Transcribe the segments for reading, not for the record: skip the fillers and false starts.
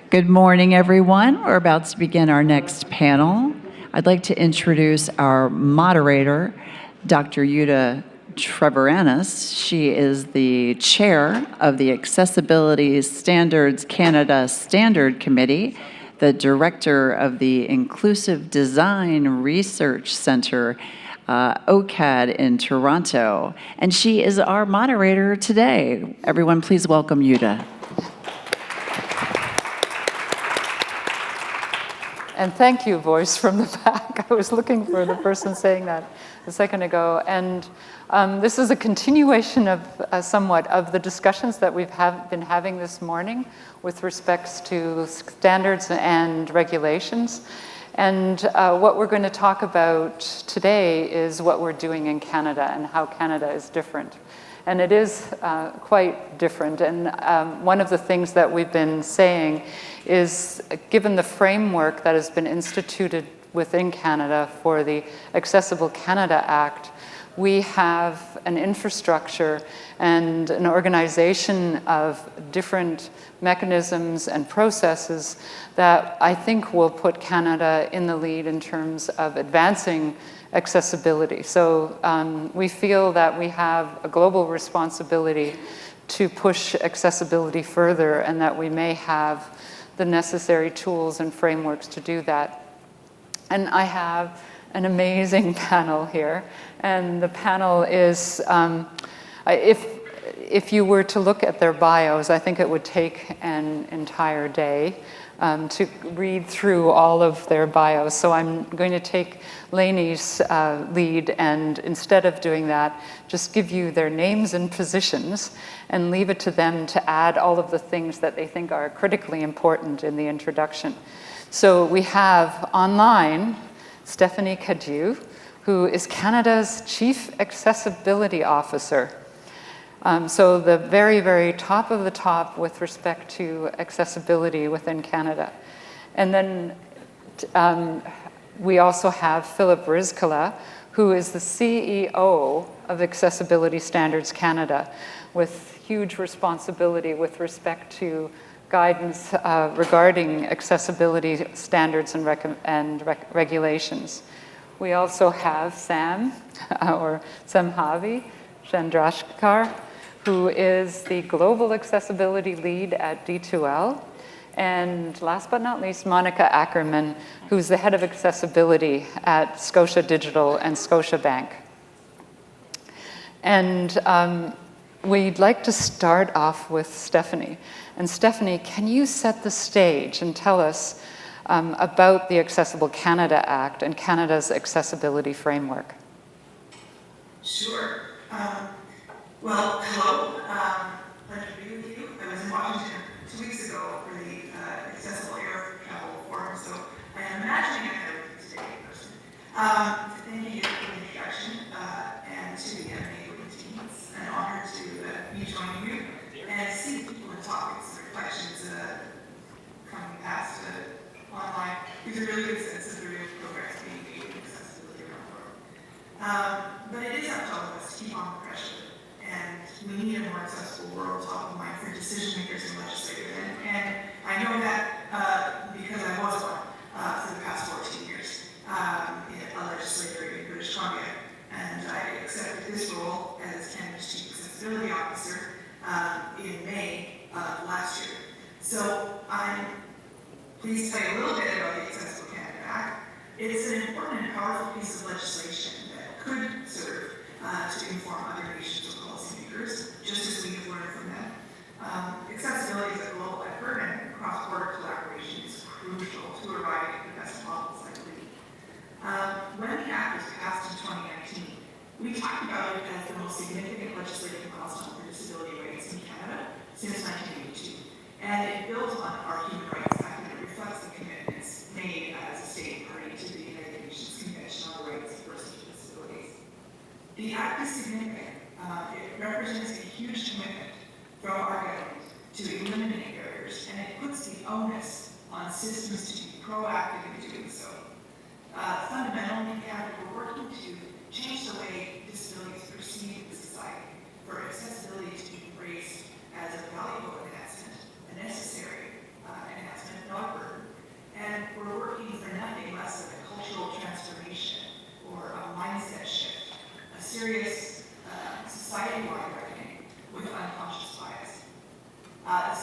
Good morning, everyone. We're about to begin our next panel. I'd like to introduce our moderator, Dr. Yuta Treviranus. She is the chair of the Accessibility Standards Canada Standard Committee, the director of the Inclusive Design Research Center, OCAD in Toronto, and she is our moderator today. Everyone, please welcome Yuta. And thank you, voice from the back. I was looking for the person saying that a second ago. And this is a continuation of somewhat of the discussions that we've been having this morning with respects to standards and regulations. And what we're going to talk about today is what we're doing in Canada and how Canada is different. And it is quite different. And one of the things that we've been saying is, given the framework that has been instituted within Canada for the Accessible Canada Act, we have an infrastructure and an organization of different mechanisms and processes that I think will put Canada in the lead in terms of advancing accessibility. So we feel that we have a global responsibility to push accessibility further, and that we may have the necessary tools and frameworks to do that. And I have an amazing panel here, and the panel is, if you were to look at their bios, I think it would take an entire day to read through all of their bios. So I'm going to take Lainey's lead, and instead of doing that, just give you their names and positions and leave it to them to add all of the things that they think are critically important in the introduction. So we have online Stephanie Cadieux, who is Canada's Chief Accessibility Officer. So the very, very top of the top with respect to accessibility within Canada. And then we also have Philip Rizkala, who is the CEO of Accessibility Standards Canada, with huge responsibility with respect to guidance regarding accessibility standards and regulations. We also have Sam, or Samhavi Chandrashkar, who is the Global Accessibility Lead at D2L. And last but not least, Monica Ackerman, who's the Head of Accessibility at Scotia Digital and Scotiabank. And we'd like to start off with Stephanie. And Stephanie, can you set the stage and tell us about the Accessible Canada Act and Canada's accessibility framework? Sure. Well, hello. Pleasure to be with you. I was in Washington 2 weeks ago for the Accessible Air Travel Forum, so I am imagining I'm there with you today in person. Thank you for the introduction, and to the MA team. It's an honor to be joining you and see people and topics and reflections coming past online. Gives a really good sense of the real progress being made in accessibility around the world. But it is up to all of us to keep on the pressure. And we need a more accessible world top of mind for decision makers and legislators. And I know that because I was one for the past 14 years, a legislator in British Columbia. And I accepted this role as Canada's Chief Accessibility Officer in May of last year. So I'm pleased to tell you a little bit about the Accessible Canada Act. It's an important and powerful piece of legislation that could serve to inform other nations or policymakers, just as we have learned from them. Accessibility is a global effort, and cross-border collaboration is crucial to arriving at the best models, I believe. When the Act was passed in 2019, we talked about it as the most significant legislative milestone for disability rights in Canada since 1982. And it builds on our Human Rights Act, and it reflects the commitments made as a state party to the United Nations Convention on the Rights of Persons with Disabilities. The Act is significant. It represents a huge commitment from our government to eliminate barriers, and it puts the onus on systems to be proactive in doing so. Fundamentally, in Canada, we're working to change the way disability is perceived in society, for accessibility to be embraced as a valuable enhancement, a necessary enhancement,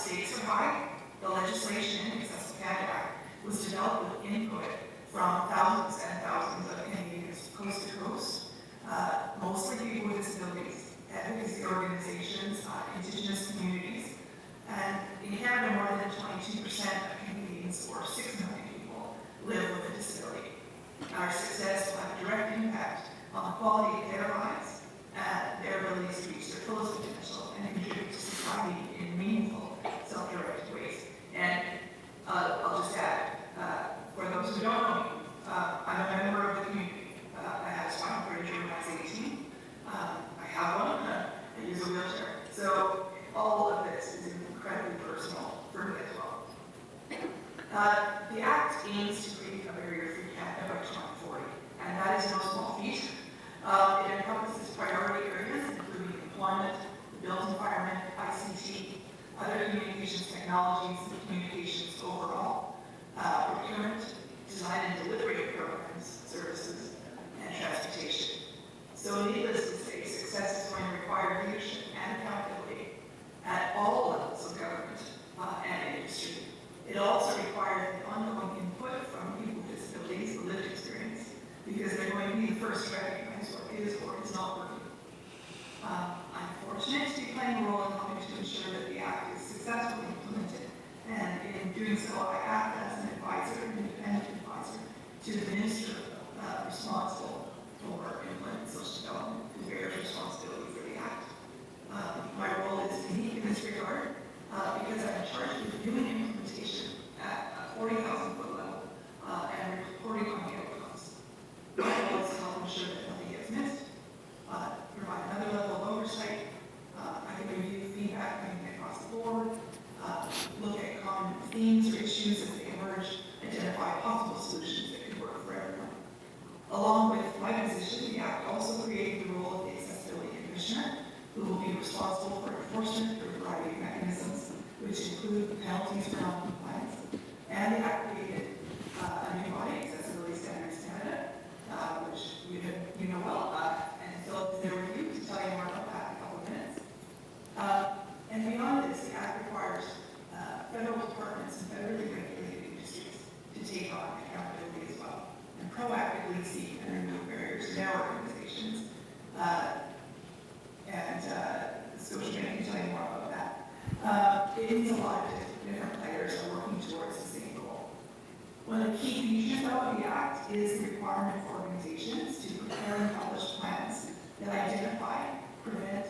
stakes are high. The legislation, the Accessible Canada Act, was developed with input from thousands and thousands of Canadians coast to coast, mostly people with disabilities, advocacy organizations, Indigenous communities. And in Canada, more than 22% of Canadians, or 6 million people, live with a disability. Our success will have a direct impact on the quality of their lives and their abilities to reach their fullest potential and contribute to society in meaningful, self-directed ways. And I'll just add, for those who don't know me, I'm a member of the community. I had a spinal cord injury when I was 18. I have one. I use a wheelchair. So all of this is incredibly personal for me as well. The Act aims to create a barrier-free Canada by 2040, and that is no small feat. It encompasses priority areas, including employment, the built environment, ICT, other communications technologies, and communications overall, procurement, design and delivery of programs, services, and transportation. So needless to say, success is going to require leadership and accountability at all levels of government and industry. It also requires the ongoing input from people with disabilities, the lived experience, because they're going to be the first to recognize what is or is not working. I'm fortunate to be playing a role in helping to ensure that the Act is successfully implemented, and in doing so, I act as an advisor, an independent advisor, to the Minister responsible for employment and social development, who bears responsibility for the Act. My role is unique in this regard because I'm charged with reviewing implementation at a 40,000-foot level and reporting on the outcomes. My role is to help ensure that nothing gets missed, provide another level of oversight. I can review feedback coming across the board, look at common themes or issues as they emerge, identify possible solutions that could work for everyone. Along with my position, the Act also created the role of the Accessibility Commissioner, who will be responsible for enforcement through a variety of mechanisms, which include penalties for non-compliance. And the Act created a new body, Accessibility Standards Canada, which you know well, and Philip is there with you to tell you more about that in a couple of minutes. And beyond this, the Act requires federal departments and federally regulated industries to take on accountability as well, and proactively seek and remove barriers in their organizations. Scotia can tell you more about that. It means a lot of different players are working towards the same goal. One of the key features of the Act is the requirement for organizations to prepare and publish plans that identify, prevent,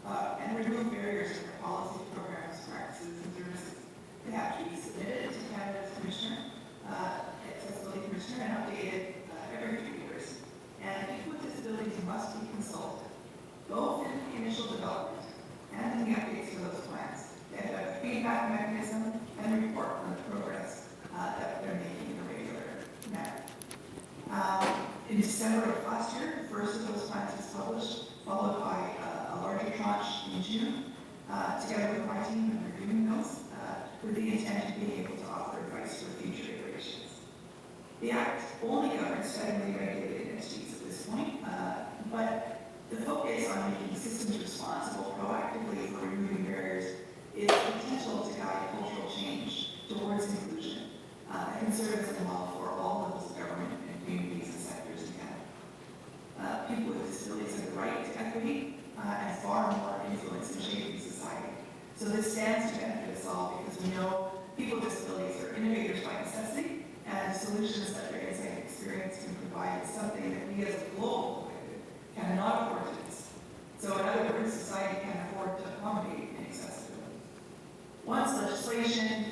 and remove barriers in their policy, programs, practices, and services. They have to be submitted to Canada's Commissioner, Accessibility Commissioner, and updated every 2 years. And people with disabilities must be consulted, both in the initial development and in the updates for those plans. They have a feedback mechanism and report on the progress that they're making in a regular manner. In December of last year, the first of those plans was published, followed by a larger tranche in June, together with my team and reviewing those, with the intent of being able to offer advice for future iterations. The Act only governs federally regulated entities at this point, but the focus on making systems responsible proactively for removing barriers is the potential to guide cultural change towards inclusion that can serve as a model for all levels of government and communities and sectors in Canada. People with disabilities have the right to equity and far more influence in shaping society. So this stands to benefit us all because we know people with disabilities are innovators by necessity, and the solutions that their insight and experience can provide is something that we as a global collective cannot afford to miss. So in other words, society can afford to accommodate inaccessibility. Once legislation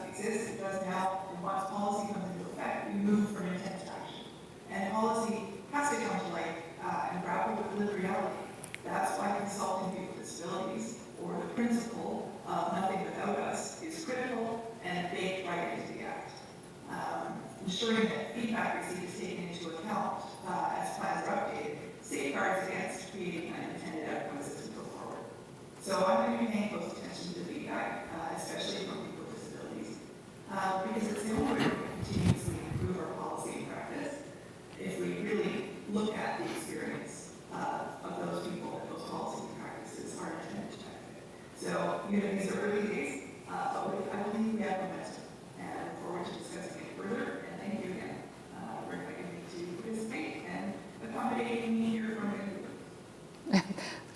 exists, it does now, and once policy comes into effect, we move from intent to action. And policy has to come to life and grapple with lived reality. That's why consulting people with disabilities, or the principle of nothing without us, is critical and baked right into the Act. Ensuring that feedback received is taken into account as plans are updated safeguards against creating unintended outcomes as we go forward. So I'm going to be paying close attention to feedback, especially from people with disabilities, because it's the only way we can continuously improve our policy and practice if we really look at the experience of those people that those policies and practices are intended to benefit. So, these are early days.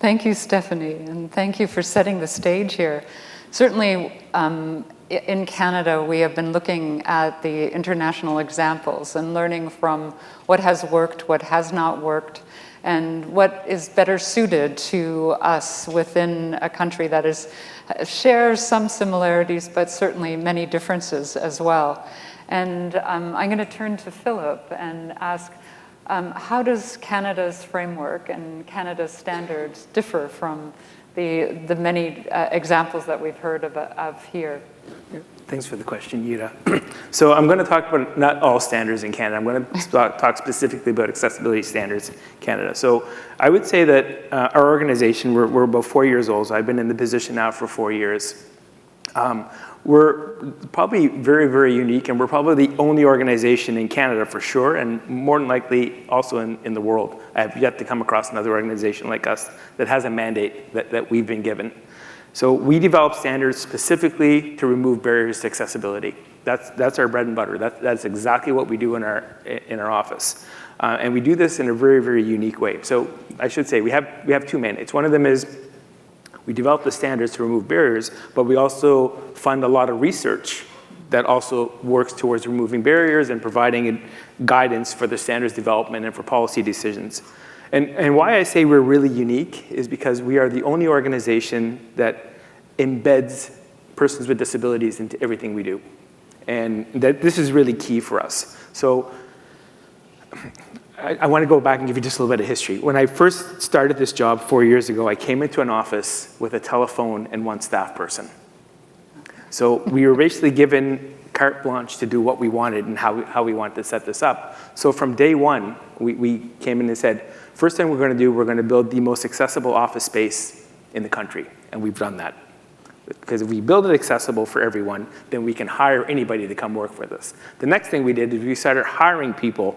Thank you, Stephanie, and thank you for setting the stage here. Certainly, in Canada, we have been looking at the international examples and learning from what has worked, what has not worked, and what is better suited to us within a country that shares some similarities, but certainly many differences as well. And I'm going to turn to Philip and ask, how does Canada's framework and Canada's standards differ from the many examples that we've heard of here? Thanks for the question, Yuta. So I'm going to talk about not all standards in Canada. I'm going to talk specifically about accessibility standards in Canada. So I would say that our organization, we're about 4 years old. So I've been in the position now for 4 years. We're probably very, very unique, and we're probably the only organization in Canada for sure, and more than likely also in the world. I have yet to come across another organization like us that has a mandate that we've been given. So we develop standards specifically to remove barriers to accessibility. That's our bread and butter. That's exactly what we do in our office. And we do this in a very, very unique way. So I should say we have two mandates. One of them is we develop the standards to remove barriers, but we also fund a lot of research that also works towards removing barriers and providing guidance for the standards development and for policy decisions. And why I say we're really unique is because we are the only organization that embeds persons with disabilities into everything we do. And this is really key for us. So I want to go back and give you just a little bit of history. When I first started this job 4 years ago, I came into an office with a telephone and one staff person. So we were basically given carte blanche to do what we wanted and how we wanted to set this up. So from day one, we came in and said, first thing we're going to do, we're going to build the most accessible office space in the country. And we've done that. Because if we build it accessible for everyone, then we can hire anybody to come work with us. The next thing we did is we started hiring people,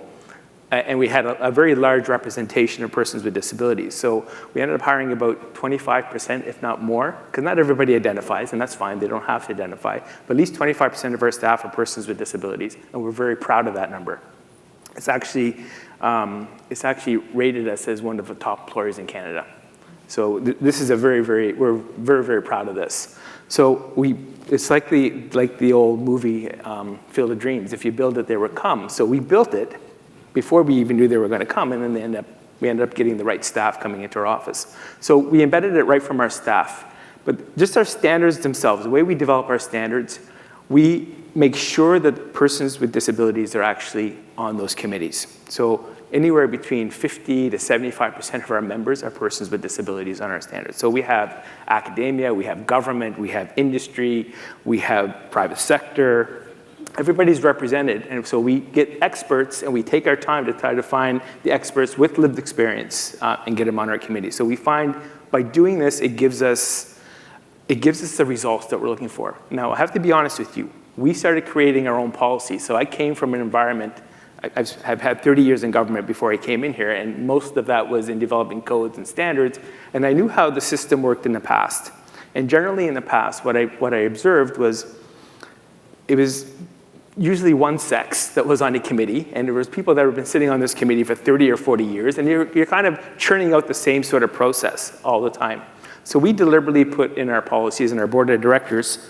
and we had a very large representation of persons with disabilities. So we ended up hiring about 25%, if not more, because not everybody identifies, and that's fine, they don't have to identify, but at least 25% of our staff are persons with disabilities, and we're very proud of that number. It's actually rated us as one of the top employers in Canada. So this is we're very, very proud of this. So it's like the old movie, Field of Dreams. If you build it, they will come. So we built it before we even knew they were going to come, and then we ended up getting the right staff coming into our office. So we embedded it right from our staff. But just our standards themselves, the way we develop our standards, we make sure that persons with disabilities are actually on those committees. So anywhere between 50 to 75% of our members are persons with disabilities on our standards. So we have academia, we have government, we have industry, we have private sector. Everybody's represented, and so we get experts, and we take our time to try to find the experts with lived experience and get them on our committee. So we find by doing this, it gives us the results that we're looking for. Now, I have to be honest with you. We started creating our own policy. So I came from an environment, I've had 30 years in government before I came in here, and most of that was in developing codes and standards, and I knew how the system worked in the past. And generally in the past, what I observed was it was usually one sex that was on a committee, and there was people that have been sitting on this committee for 30 or 40 years, and you're kind of churning out the same sort of process all the time. So we deliberately put in our policies, and our board of directors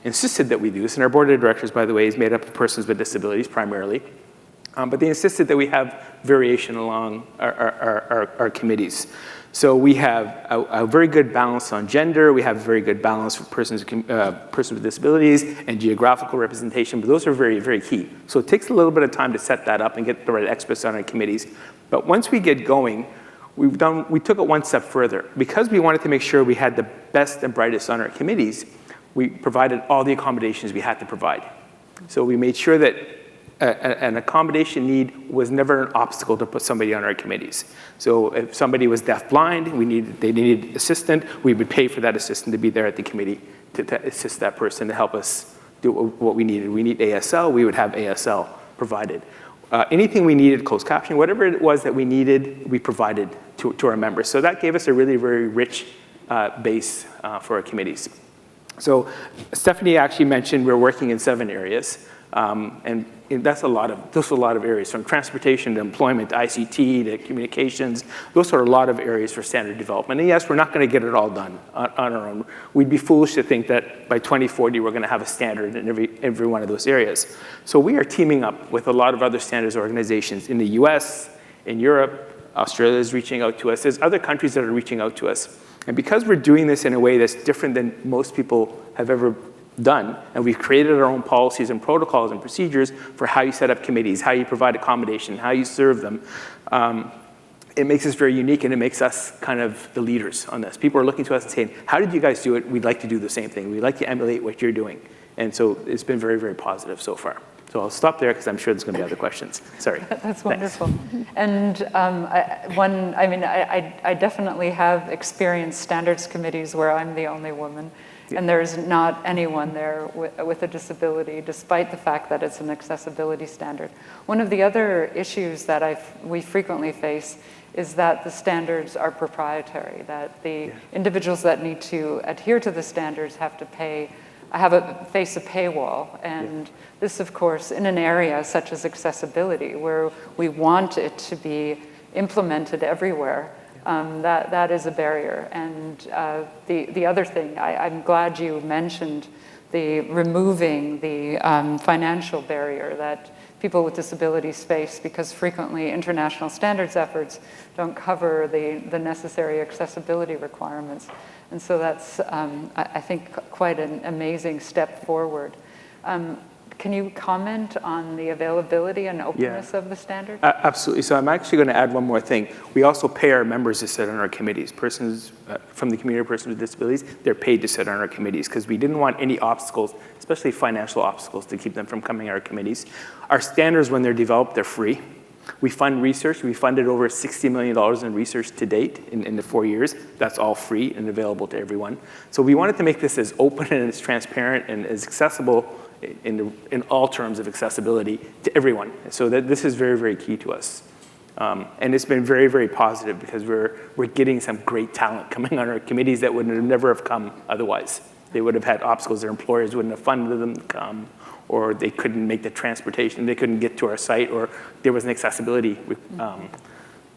insisted that we do this, and our board of directors, by the way, is made up of persons with disabilities primarily, but they insisted that we have variation along our committees. So we have a very good balance on gender. We have a very good balance for persons with disabilities and geographical representation, but those are very, very key. So it takes a little bit of time to set that up and get the right experts on our committees. But once we get going, we took it one step further. Because we wanted to make sure we had the best and brightest on our committees, we provided all the accommodations we had to provide. So we made sure that an accommodation need was never an obstacle to put somebody on our committees. So if somebody was deaf-blind, they needed assistant, we would pay for that assistant to be there at the committee to assist that person to help us do what we needed. We need ASL, we would have ASL provided. Anything we needed, closed captioning, whatever it was that we needed, we provided to our members. So that gave us a really very rich base for our committees. So Stephanie actually mentioned we're working in 7 areas. And those are a lot of areas, from transportation to employment to ICT to communications. Those are a lot of areas for standard development. And yes, we're not going to get it all done on our own. We'd be foolish to think that by 2040 we're going to have a standard in every one of those areas. So we are teaming up with a lot of other standards organizations in the US, in Europe. Australia is reaching out to us. There's other countries that are reaching out to us. And because we're doing this in a way that's different than most people have ever done, and we've created our own policies and protocols and procedures for how you set up committees, how you provide accommodation, how you serve them, it makes us very unique, and it makes us kind of the leaders on this. People are looking to us and saying, how did you guys do it? We'd like to do the same thing. We'd like to emulate what you're doing. And so it's been very, very positive so far. So I'll stop there because I'm sure there's going to be other questions. Sorry. That's wonderful. And I definitely have experienced standards committees where I'm the only woman. Yeah. And there's not anyone there with a disability, despite the fact that it's an accessibility standard. One of the other issues that we frequently face is that the standards are proprietary, that the individuals that need to adhere to the standards have to face a paywall. And this, of course, in an area such as accessibility, where we want it to be implemented everywhere, that is a barrier. And the other thing, I'm glad you mentioned removing the financial barrier that people with disabilities face, because frequently international standards efforts don't cover the necessary accessibility requirements. And so that's, I think, quite an amazing step forward. Can you comment on the availability and openness of the standard? Absolutely. So I'm actually going to add one more thing. We also pay our members to sit on our committees. Persons from the community, persons with disabilities, they're paid to sit on our committees because we didn't want any obstacles, especially financial obstacles, to keep them from coming to our committees. Our standards, when they're developed, they're free. We fund research. We funded over $60 million in research to date in the 4 years. That's all free and available to everyone. So we wanted to make this as open and as transparent and as accessible in all terms of accessibility to everyone. So that this is very, very key to us. And it's been very, very positive because we're getting some great talent coming on our committees that would never have come otherwise. They would have had obstacles. Their employers wouldn't have funded them to come, or they couldn't make the transportation, they couldn't get to our site, or there was an accessibility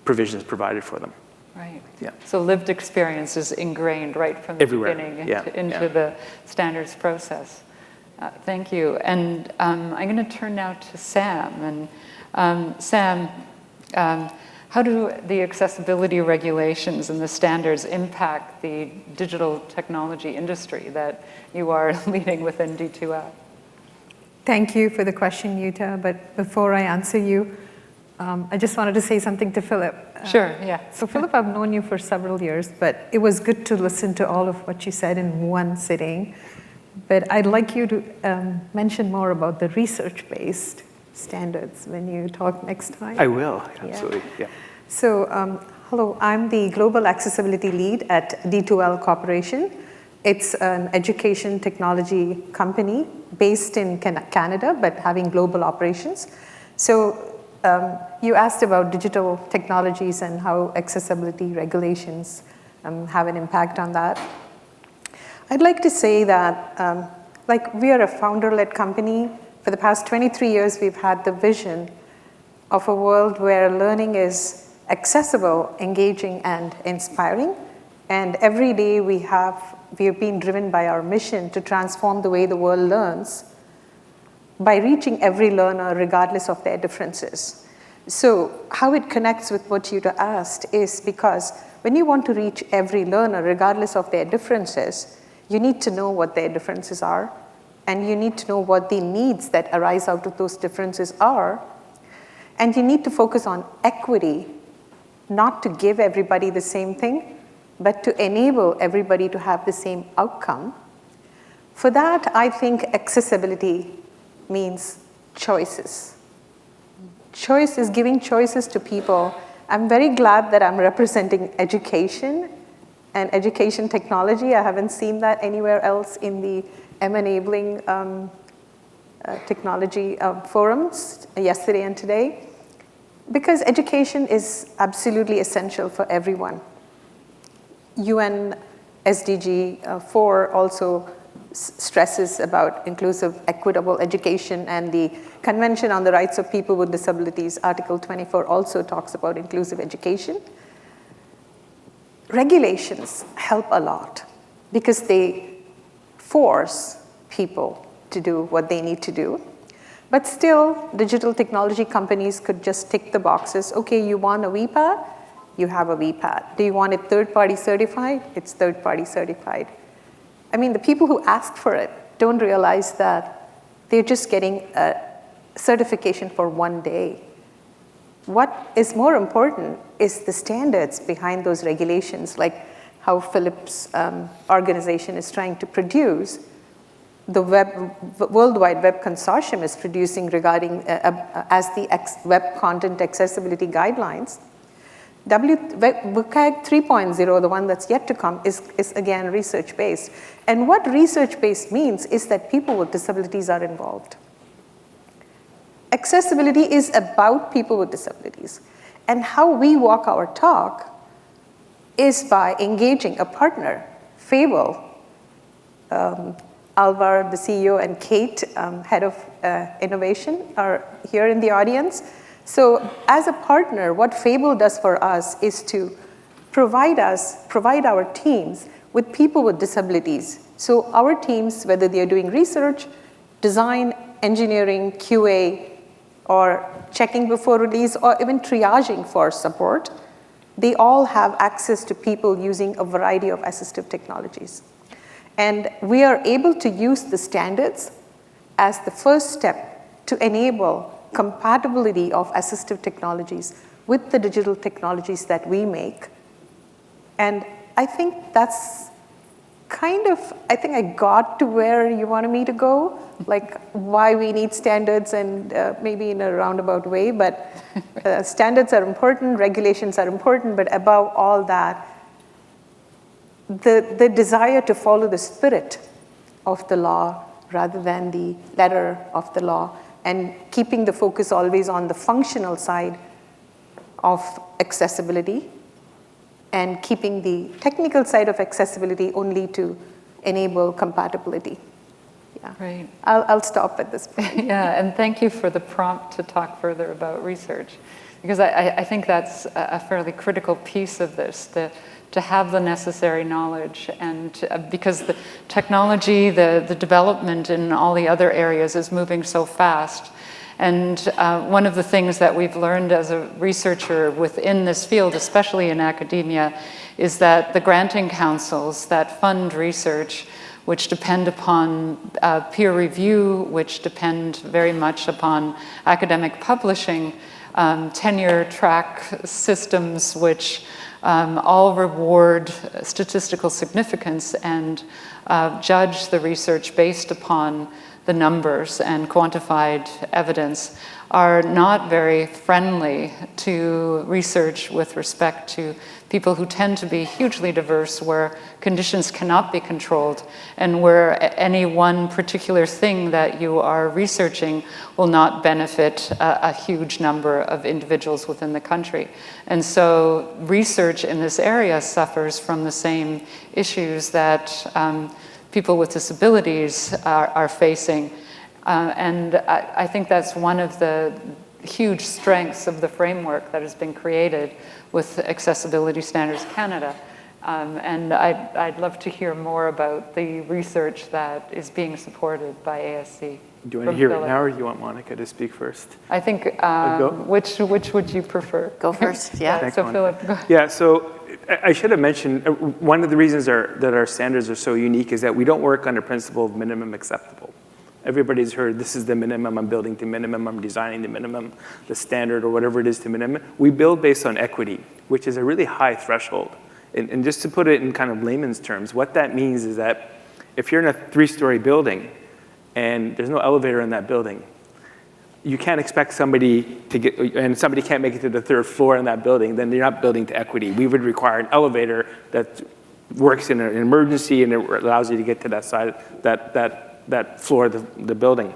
provisions provided for them. Right. Yeah. So lived experience is ingrained right from the beginning into the standards process. Thank you. And I'm going to turn now to Sam. And Sam, how do the accessibility regulations and the standards impact the digital technology industry that you are leading within D2L? Thank you for the question, Yuta. But before I answer you, I just wanted to say something to Philip. Sure, yeah. So Philip, I've known you for several years, but it was good to listen to all of what you said in one sitting. But I'd like you to mention more about the research-based standards when you talk next time. I will, absolutely, yeah. So, hello, I'm the Global Accessibility Lead at D2L Corporation. It's an education technology company based in Canada, but having global operations. So you asked about digital technologies and how accessibility regulations have an impact on that. I'd like to say that we are a founder-led company. For the past 23 years, we've had the vision of a world where learning is accessible, engaging, and inspiring. And every day we have been driven by our mission to transform the way the world learns by reaching every learner regardless of their differences. So how it connects with what you asked is because when you want to reach every learner regardless of their differences, you need to know what their differences are, and you need to know what the needs that arise out of those differences are, and you need to focus on equity, not to give everybody the same thing, but to enable everybody to have the same outcome. For that, I think accessibility means choices. Choice is giving choices to people. I'm very glad that I'm representing education and education technology. I haven't seen that anywhere else in the M-enabling technology forums yesterday and today, because education is absolutely essential for everyone. UN SDG 4 also stresses about inclusive, equitable education, and the Convention on the Rights of People with Disabilities, Article 24, also talks about inclusive education. Regulations help a lot because they force people to do what they need to do. But still, digital technology companies could just tick the boxes. Okay, you want a VPAT? You have a VPAT. Do you want it third-party certified? It's third-party certified. I mean, the people who ask for it don't realize that they're just getting a certification for one day. What is more important is the standards behind those regulations, like how Philip's organization is trying to produce, the World Wide Web Consortium is producing regarding as the web content accessibility guidelines. WCAG 3.0, the one that's yet to come, is again research-based. And what research-based means is that people with disabilities are involved. Accessibility is about people with disabilities. And how we walk our talk is by engaging a partner. Fable, Alvar, the CEO, and Kate, head of innovation, are here in the audience. So as a partner, what Fable does for us is to provide our teams with people with disabilities. So our teams, whether they're doing research, design, engineering, QA, or checking before release, or even triaging for support, they all have access to people using a variety of assistive technologies. And we are able to use the standards as the first step to enable compatibility of assistive technologies with the digital technologies that we make. And I think that's I think I got to where you wanted me to go, like why we need standards, and maybe in a roundabout way, but standards are important, regulations are important, but above all that, the desire to follow the spirit of the law rather than the letter of the law, and keeping the focus always on the functional side of accessibility, and keeping the technical side of accessibility only to enable compatibility. Yeah. Great. I'll stop at this point. Yeah, and thank you for the prompt to talk further about research, because I think that's a fairly critical piece of this, to have the necessary knowledge, and because the technology, the development in all the other areas is moving so fast. And one of the things that we've learned as a researcher within this field, especially in academia, is that the granting councils that fund research, which depend upon peer review, which depend very much upon academic publishing, tenure track systems, which all reward statistical significance and judge the research based upon the numbers and quantified evidence, are not very friendly to research with respect to people who tend to be hugely diverse, where conditions cannot be controlled, and where any one particular thing that you are researching will not benefit a huge number of individuals within the country. And so research in this area suffers from the same issues that people with disabilities are facing. And I think that's one of the huge strengths of the framework that has been created with Accessibility Standards Canada. And I'd love to hear more about the research that is being supported by ASC. Do you want to hear it now, or do you want Monica to speak first? I think, which would you prefer? Go first, yeah. Thanks, So Monica. Philip, go ahead. Yeah, so I should have mentioned, one of the reasons that our standards are so unique is that we don't work on the principle of minimum acceptable. Everybody's heard, this is the minimum, I'm building to minimum, I'm designing the minimum, the standard, or whatever it is to minimum. We build based on equity, which is a really high threshold. And just to put it in kind of layman's terms, what that means is that if you're in a 3-story building and there's no elevator in that building, you can't expect somebody to get, and somebody can't make it to the 3rd floor in that building, then you're not building to equity. We would require an elevator that works in an emergency and it allows you to get to that side, that floor of the building.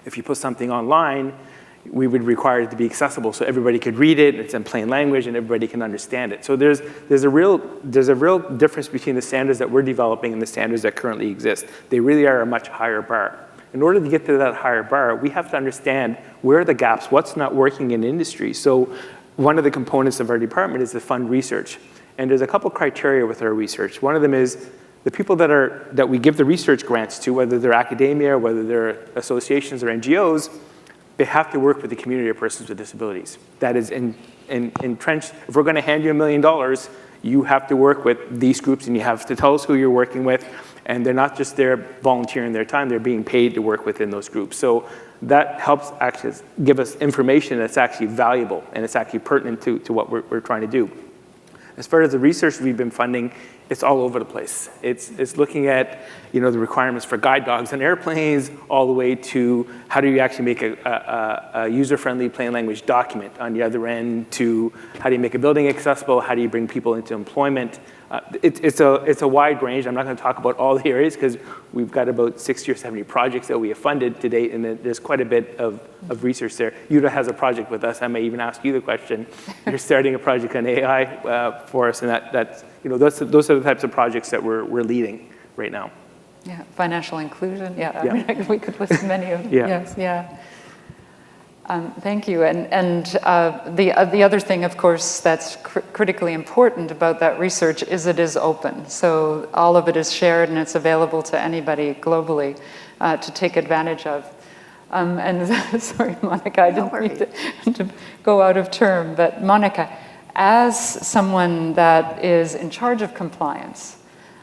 If you put something online, we would require it to be accessible so everybody could read it, it's in plain language, and everybody can understand it. So there's a real difference between the standards that we're developing and the standards that currently exist. They really are a much higher bar. In order to get to that higher bar, we have to understand where are the gaps, what's not working in industry. So one of the components of our department is to fund research. And there's a couple criteria with our research. One of them is the people that we give the research grants to, whether they're academia, or whether they're associations or NGOs, they have to work with the community of persons with disabilities. That is entrenched. If we're going to hand you $1 million, you have to work with these groups, and you have to tell us who you're working with. And they're not just there volunteering their time, they're being paid to work within those groups. So that helps actually give us information that's actually valuable, and it's actually pertinent to what we're trying to do. As far as the research we've been funding, it's all over the place. It's looking at the requirements for guide dogs on airplanes, all the way to how do you actually make a user-friendly plain language document on the other end, to how do you make a building accessible, how do you bring people into employment. It's a wide range. I'm not going to talk about all the areas because we've got about 60 or 70 projects that we have funded to date, and there's quite a bit of research there. UDA has a project with us. I may even ask you the question. You're starting a project on AI for us, and those are the types of projects that we're leading right now. Yeah, financial inclusion. Yeah, Yeah. I mean, we could list many of them. Yeah. Yes, yeah. Thank you. And the other thing, of course, that's critically important about that research is it is open. So all of it is shared, and it's available to anybody globally to take advantage of. And sorry, Monica, I didn't mean to go out of term, but Monica, as someone that is in charge of compliance,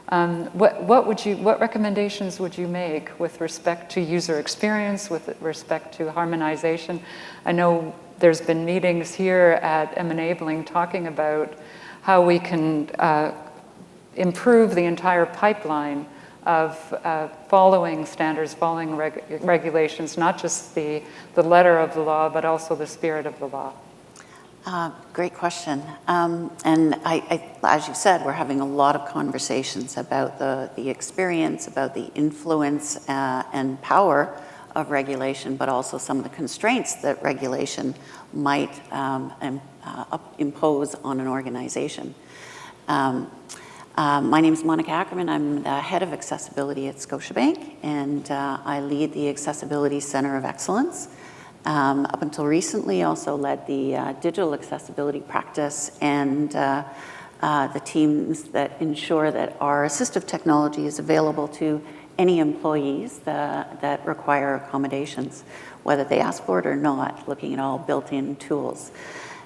what recommendations would you make with respect to user experience, with respect to harmonization? I know there's been meetings here at M-Enabling talking about how we can improve the entire pipeline of following standards, following regulations, not just the letter of the law, but also the spirit of the law. Great question. And as you said, we're having a lot of conversations about the experience, about the influence and power of regulation, but also some of the constraints that regulation might impose on an organization. My name is Monica Ackerman. I'm the head of accessibility at Scotiabank, and I lead the Accessibility Center of Excellence. Up until recently, also led the digital accessibility practice and the teams that ensure that our assistive technology is available to any employees that require accommodations, whether they ask for it or not, looking at all built-in tools.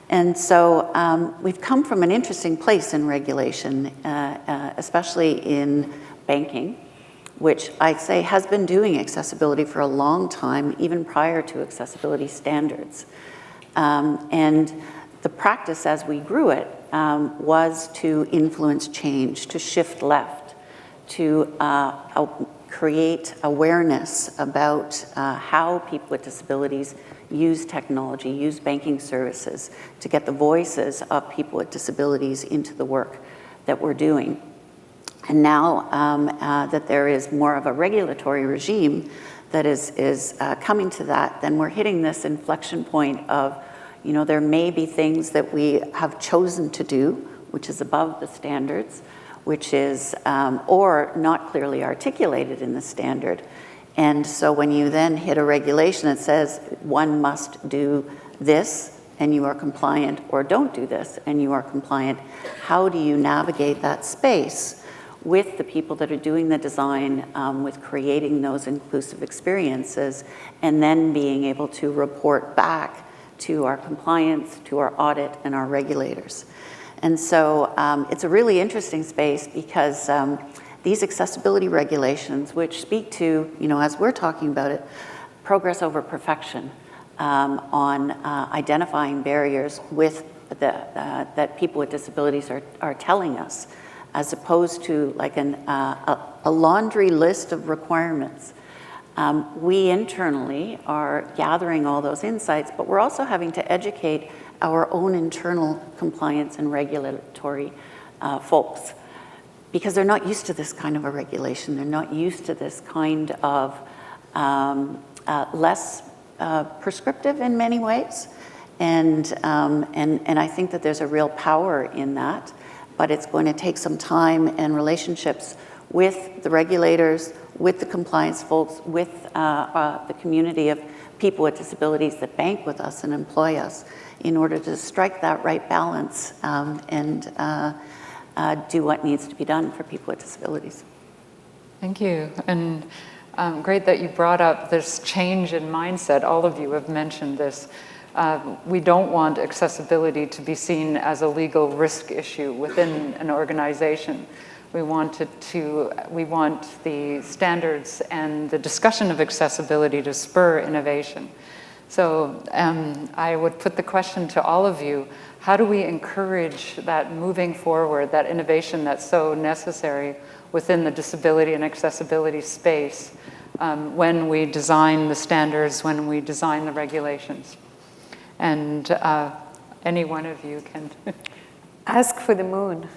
And so we've come from an interesting place in regulation, especially in banking, which I'd say has been doing accessibility for a long time, even prior to accessibility standards. And the practice as we grew it was to influence change, to shift left, to create awareness about how people with disabilities use technology, use banking services, to get the voices of people with disabilities into the work that we're doing. And now that there is more of a regulatory regime that is coming to that, then we're hitting this inflection point of, there may be things that we have chosen to do, which is above the standards, which is, or not clearly articulated in the standard. And so when you then hit a regulation that says one must do this and you are compliant, or don't do this and you are compliant, how do you navigate that space with the people that are doing the design, with creating those inclusive experiences, and then being able to report back to our compliance, to our audit, and our regulators. And so it's a really interesting space because these accessibility regulations, which speak to, as we're talking about it, progress over perfection on identifying barriers with that people with disabilities are telling us, as opposed to like a laundry list of requirements. We internally are gathering all those insights, but we're also having to educate our own internal compliance and regulatory folks, because they're not used to this kind of a regulation. They're not used to this kind of less prescriptive in many ways. And I think that there's a real power in that, but it's going to take some time and relationships with the regulators, with the compliance folks, with the community of people with disabilities that bank with us and employ us in order to strike that right balance and do what needs to be done for people with disabilities. Thank you. And great that you brought up this change in mindset. All of you have mentioned this. We don't want accessibility to be seen as a legal risk issue within an organization. We want the standards and the discussion of accessibility to spur innovation. So I would put the question to all of you, how do we encourage that moving forward, that innovation that's so necessary within the disability and accessibility space when we design the standards, when we design the regulations? And any one of you can. Ask for the moon.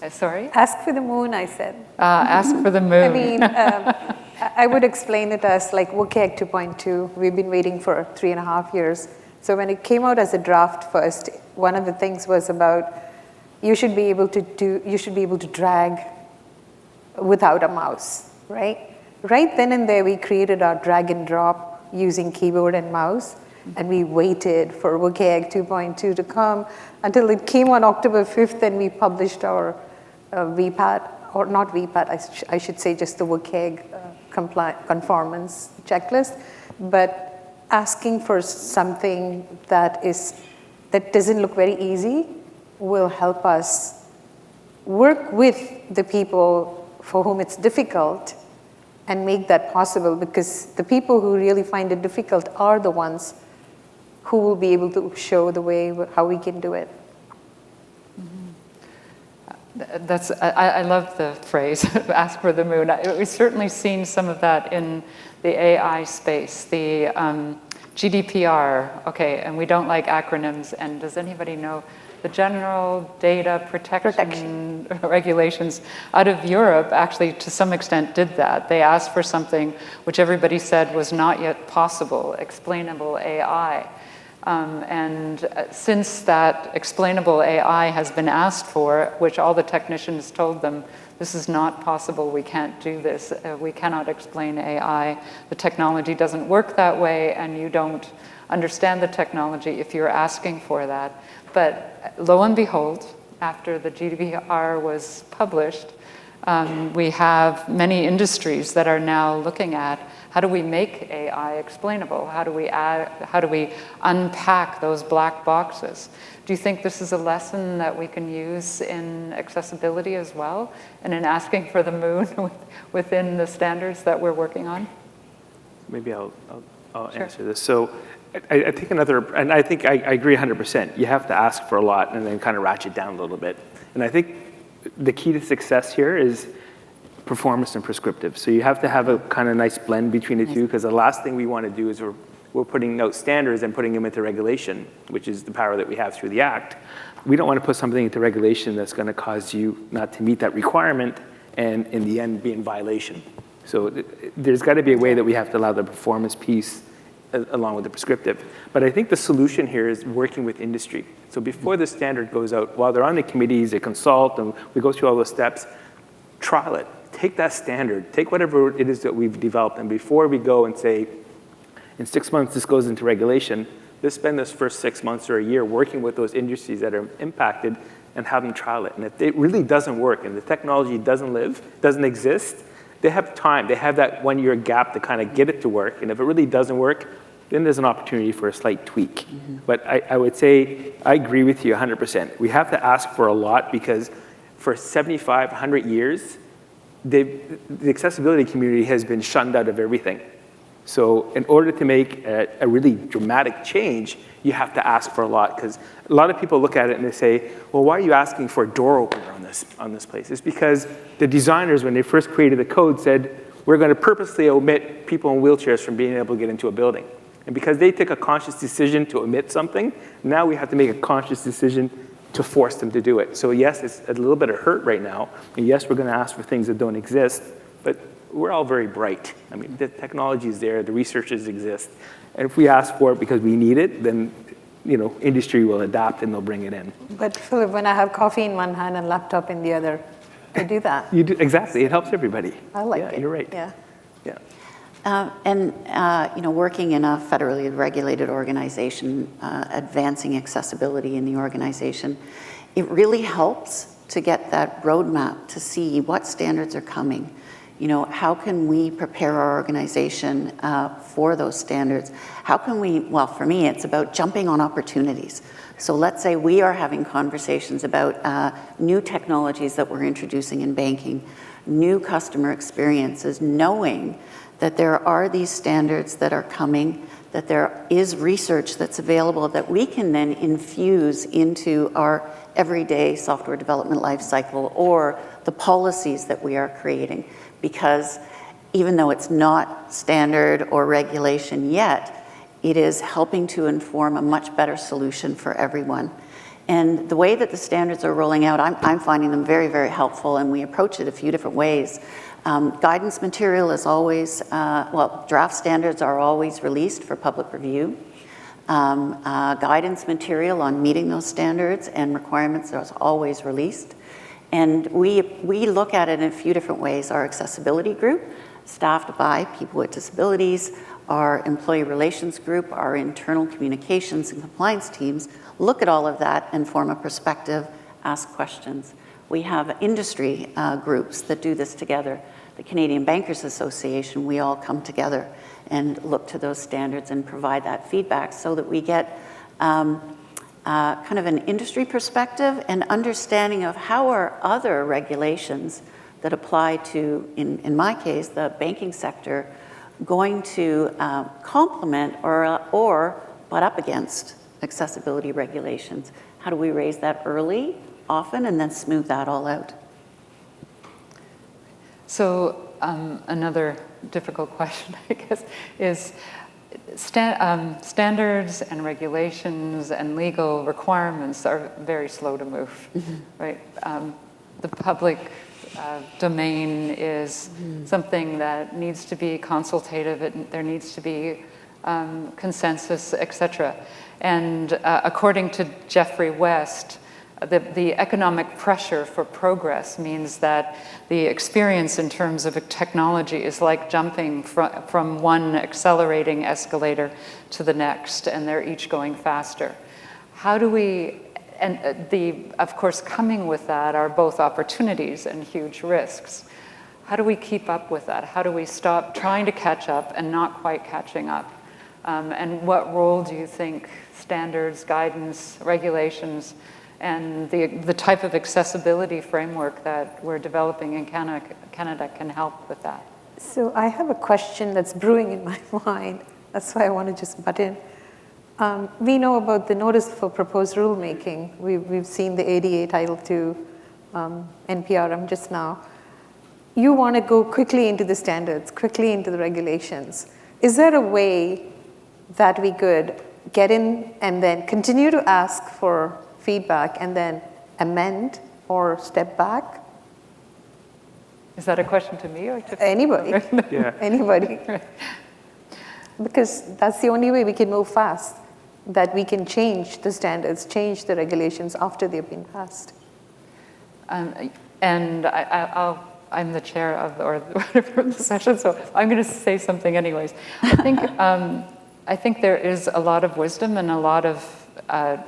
Sorry? Ask for the moon, I said. Ask for the moon. I mean, I would explain it as like WCAG 2.2. We've been waiting for 3.5 years. So when it came out as a draft first, one of the things was about you should be able to drag without a mouse, right? Right then and there, we created our drag and drop using keyboard and mouse. And we waited for WCAG 2.2 to come until it came on October 5th, and we published our VPAT, or not VPAT, I should say just the WCAG conformance checklist. But asking for something that doesn't look very easy will help us work with the people for whom it's difficult and make that possible, because the people who really find it difficult are the ones who will be able to show the way how we can do it. I love the phrase, ask for the moon. We've certainly seen some of that in the AI space, the GDPR, okay, and we don't like acronyms, and does anybody know the General Data Protection Regulations out of Europe actually to some extent did that. They asked for something which everybody said was not yet possible, explainable AI. And since that explainable AI has been asked for, which all the technicians told them, this is not possible, we can't do this, we cannot explain AI, the technology doesn't work that way, and you don't understand the technology if you're asking for that. But lo and behold, after the GDPR was published, we have many industries that are now looking at how do we make AI explainable? How do we unpack those black boxes? Do you think this is a lesson that we can use in accessibility as well, and in asking for the moon within the standards that we're working on? Maybe I'll Sure. answer this. So I think and I think I agree 100%. You have to ask for a lot and then kind of ratchet down a little bit. And I think the key to success here is performance and prescriptive. So you have to have a kind of nice blend between the two, because the last thing we want to do is we're putting out standards and putting them into regulation, which is the power that we have through the Act. We don't want to put something into regulation that's going to cause you not to meet that requirement and in the end be in violation. So there's got to be a way that we have to allow the performance piece along with the prescriptive. But I think the solution here is working with industry. So before the standard goes out, while they're on the committees, they consult, and we go through all those steps, trial it. Take that standard, take whatever it is that we've developed, and before we go and say, in 6 months this goes into regulation, let's spend this first 6 months or a year working with those industries that are impacted and have them trial it. And if it really doesn't work and the technology doesn't exist, they have time. They have that 1 year gap to kind of get it to work. And if it really doesn't work, then there's an opportunity for a slight tweak. But I would say, I agree with you 100%. We have to ask for a lot, because for 75, 100 years, the accessibility community has been shunned out of everything. So in order to make a really dramatic change, you have to ask for a lot, because a lot of people look at it and they say, well, why are you asking for a door opener on this place? It's because the designers, when they first created the code, said, we're going to purposely omit people in wheelchairs from being able to get into a building. And because they took a conscious decision to omit something, now we have to make a conscious decision to force them to do it. So yes, it's a little bit of hurt right now. And yes, we're going to ask for things that don't exist, but we're all very bright. I mean, the technology is there, the researchers exist. And if we ask for it because we need it, then industry will adapt and they'll bring it in. But Philip, when I have coffee in one hand and laptop in the other, I do that. You do, exactly, it helps everybody. I like yeah, it. You're right. Yeah. Yeah. Working in a federally regulated organization, advancing accessibility in the organization, it really helps to get that roadmap to see what standards are coming. How can we prepare our organization for those standards? How can we, well, for me, it's about jumping on opportunities. So let's say we are having conversations about new technologies that we're introducing in banking, new customer experiences, knowing that there are these standards that are coming, that there is research that's available that we can then infuse into our everyday software development lifecycle or the policies that we are creating. Because even though it's not standard or regulation yet, it is helping to inform a much better solution for everyone. And the way that the standards are rolling out, I'm finding them very, very helpful, and we approach it a few different ways. Guidance material is always, draft standards are always released for public review. Guidance material on meeting those standards and requirements is always released. And we look at it in a few different ways. Our accessibility group, staffed by people with disabilities, our employee relations group, our internal communications and compliance teams, look at all of that and form a perspective, ask questions. We have industry groups that do this together. The Canadian Bankers Association, we all come together and look to those standards and provide that feedback so that we get kind of an industry perspective and understanding of how are other regulations that apply to, in my case, the banking sector, going to complement or butt up against accessibility regulations. How do we raise that early, often, and then smooth that all out? So another difficult question, I guess, is standards and regulations and legal requirements are very slow to move, right? The public domain is something that needs to be consultative, there needs to be consensus, et cetera. And according to Jeffrey West, the economic pressure for progress means that the experience in terms of technology is like jumping from one accelerating escalator to the next, and they're each going faster. How do we, and of course, coming with that are both opportunities and huge risks. How do we keep up with that? How do we stop trying to catch up and not quite catching up? And what role do you think standards, guidance, regulations, and the type of accessibility framework that we're developing in Canada can help with that? So I have a question that's brewing in my mind. That's why I want to just butt in. We know about the notice for proposed rulemaking. We've seen the ADA Title II NPRM just now. You want to go quickly into the standards, quickly into the regulations. Is there a way that we could get in and then continue to ask for feedback and then amend or step back? Is that a question to me or to Anybody? Yeah. Anybody. Because that's the only way we can move fast, that we can change the standards, change the regulations after they've been passed. And I'm the chair of the session, so I'm going to say something anyways. I think there is a lot of wisdom and a lot of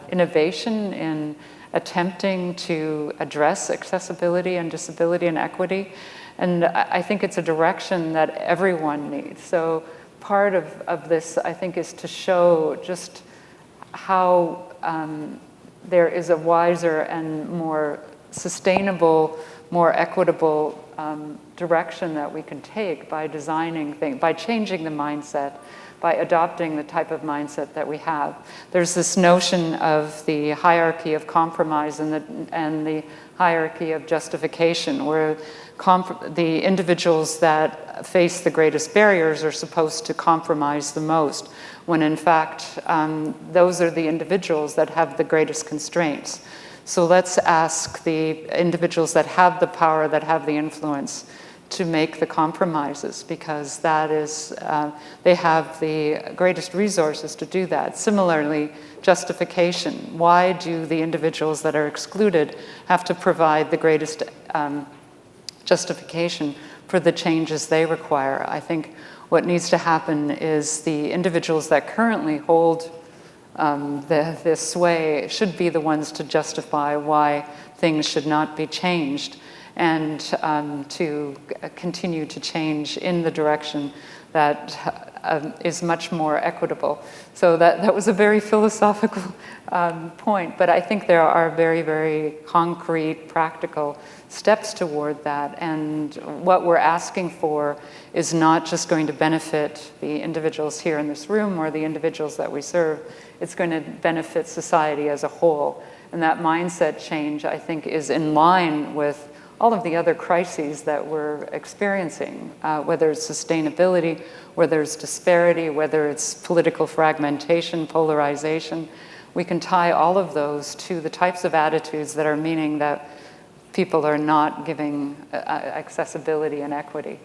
innovation in attempting to address accessibility and disability and equity. And I think it's a direction that everyone needs. So part of this, I think, is to show just how there is a wiser and more sustainable, more equitable direction that we can take by designing things, by changing the mindset, by adopting the type of mindset that we have. There's this notion of the hierarchy of compromise and the hierarchy of justification, where the individuals that face the greatest barriers are supposed to compromise the most, when in fact, those are the individuals that have the greatest constraints. So let's ask the individuals that have the power, that have the influence, to make the compromises, because that is, they have the greatest resources to do that. Similarly, justification. Why do the individuals that are excluded have to provide the greatest justification for the changes they require? I think what needs to happen is the individuals that currently hold this sway should be the ones to justify why things should not be changed, and to continue to change in the direction that is much more equitable. So that was a very philosophical point, but I think there are very, very concrete, practical steps toward that. And what we're asking for is not just going to benefit the individuals here in this room or the individuals that we serve, it's going to benefit society as a whole. And that mindset change, I think, is in line with all of the other crises that we're experiencing, whether it's sustainability, whether it's disparity, whether it's political fragmentation, polarization. We can tie all of those to the types of attitudes that are meaning that people are not giving accessibility and equity.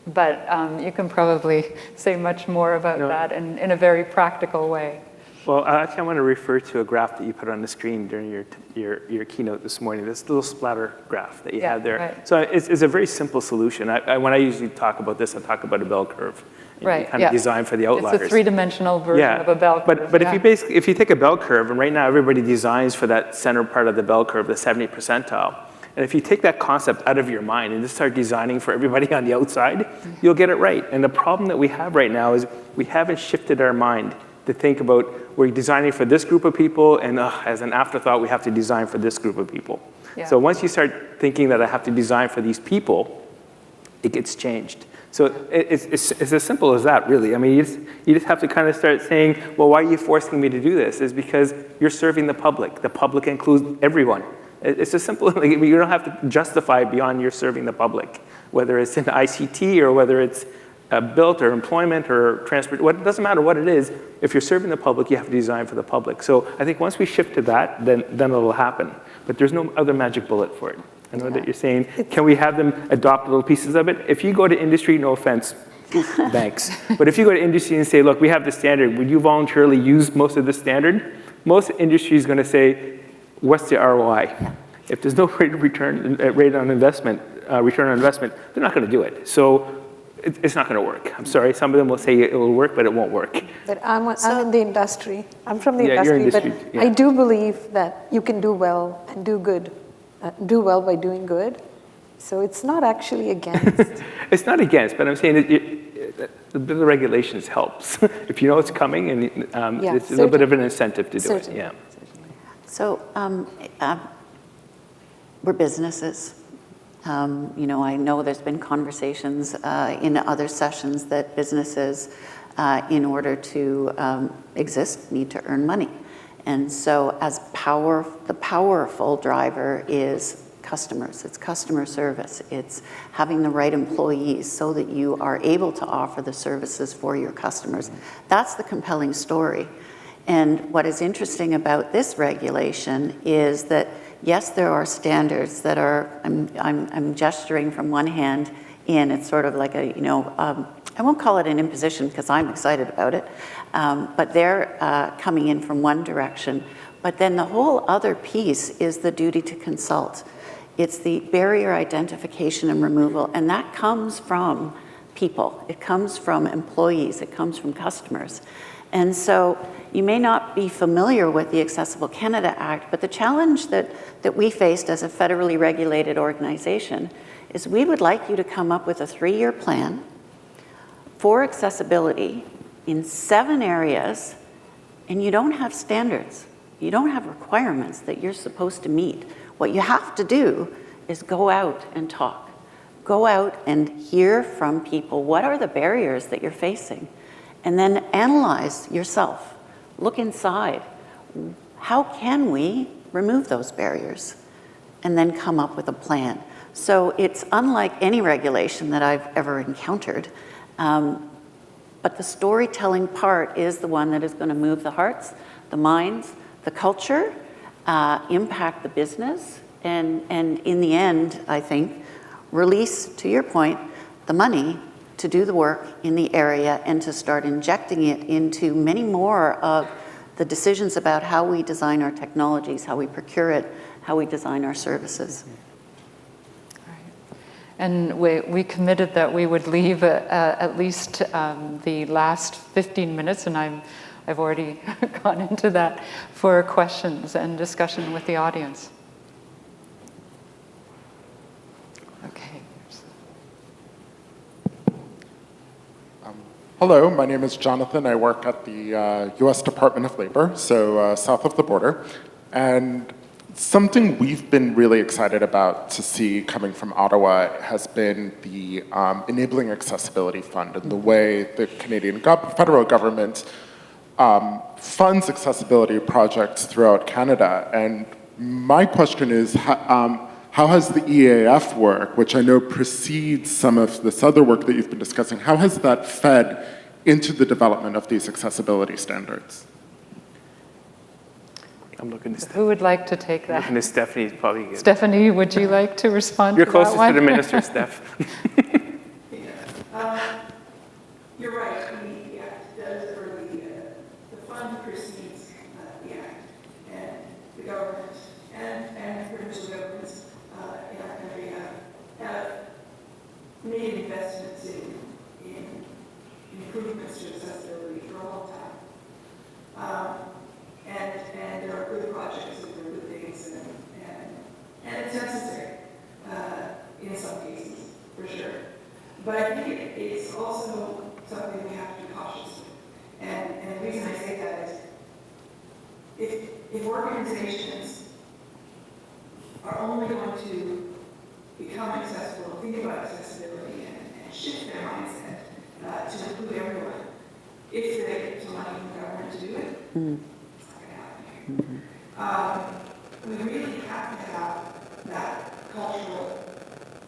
But you can probably say much more about that in a very practical way. Well, actually, I want to refer to a graph that you put on the screen during your keynote this morning, this little splatter graph that you had there. Right. So it's a very simple solution. When I usually talk about this, I talk about a bell curve. Right, Kind of designed for the outliers. It's a three-dimensional version of a bell curve. But if you take a bell curve, and right now everybody designs for that center part of the bell curve, the 70th percentile, and if you take that concept out of your mind and just start designing for everybody on the outside, you'll get it right. And the problem that we have right now is we haven't shifted our mind to think about we're designing for this group of people, and as an afterthought, we have to design for this group of people. Yeah. So once you start thinking that I have to design for these people, it gets changed. So it's as simple as that, really. I mean, you just have to kind of start saying, well, why are you forcing me to do this? Is because you're serving the public. The public includes everyone. It's as simple, like, you don't have to justify beyond you're serving the public, whether it's in ICT or whether it's built or employment or transport, it doesn't matter what it is. If you're serving the public, you have to design for the public. So I think once we shift to that, then it'll happen. But there's no other magic bullet for it. I know that you're saying, can we have them adopt little pieces of it? If you go to industry, no offense, thanks. But if you go to industry and say, look, we have the standard, would you voluntarily use most of the standard? Most industry is going to say, what's the ROI? If there's no rate on investment, return on investment, they're not going to do it. So it's not going to work. I'm sorry. Some of them will say it will work, but it won't work. But I'm in the industry. I'm from the Yeah, you're industry, industry, but yeah. I do believe that you can do well and do good, do well by doing good. So it's not actually against. It's not against, but I'm saying that the regulations helps. If you know it's coming, and it's a little bit of an incentive to do it. Yeah. So we're businesses. I know there's been conversations in other sessions that businesses, in order to exist, need to earn money. And so the powerful driver is customers. It's customer service. It's having the right employees so that you are able to offer the services for your customers. That's the compelling story. And what is interesting about this regulation is that, yes, there are standards that are, I'm gesturing from one hand in, it's sort of like I won't call it an imposition because I'm excited about it, but they're coming in from one direction. But then the whole other piece is the duty to consult. It's the barrier identification and removal, and that comes from people. It comes from employees. It comes from customers. And so you may not be familiar with the Accessible Canada Act, but the challenge that we faced as a federally regulated organization is we would like you to come up with a 3-year plan for accessibility in 7 areas, and you don't have standards. You don't have requirements that you're supposed to meet. What you have to do is go out and talk. Go out and hear from people. What are the barriers that you're facing? And then analyze yourself. Look inside. How can we remove those barriers? And then come up with a plan. So it's unlike any regulation that I've ever encountered. But the storytelling part is the one that is going to move the hearts, the minds, the culture, impact the business. And in the end, I think, release, to your point, the money to do the work in the area and to start injecting it into many more of the decisions about how we design our technologies, how we procure it, how we design our services. And we committed that we would leave at least the last 15 minutes, and I've already gone into that, for questions and discussion with the audience. Okay. Hello, my name is Jonathan. I work at the U.S. Department of Labor, so south of the border. And something we've been really excited about to see coming from Ottawa has been the Enabling Accessibility Fund and the way the Canadian federal government funds accessibility projects throughout Canada. And my question is, how has the EAF work, which I know precedes some of this other work that you've been discussing, how has that fed into the development of these accessibility standards? I'm looking to Who would like to take that? looking to Stephanie, probably good. Stephanie, would you like to respond You're to closest that one? to the minister, Steph. You're right, the act does, or the fund precedes the act, and the government and provincial governments in our country have made investments in improvements to accessibility for a long time. And there are good projects and there are good things, and it's necessary in some cases, for sure. But I think it's also something we have to be cautious with. And the reason I say that is if organizations are only going to become accessible, think about accessibility and shift their mindset to include everyone, if they get some money from the government to do it, it's not going to happen here. We really have to have that cultural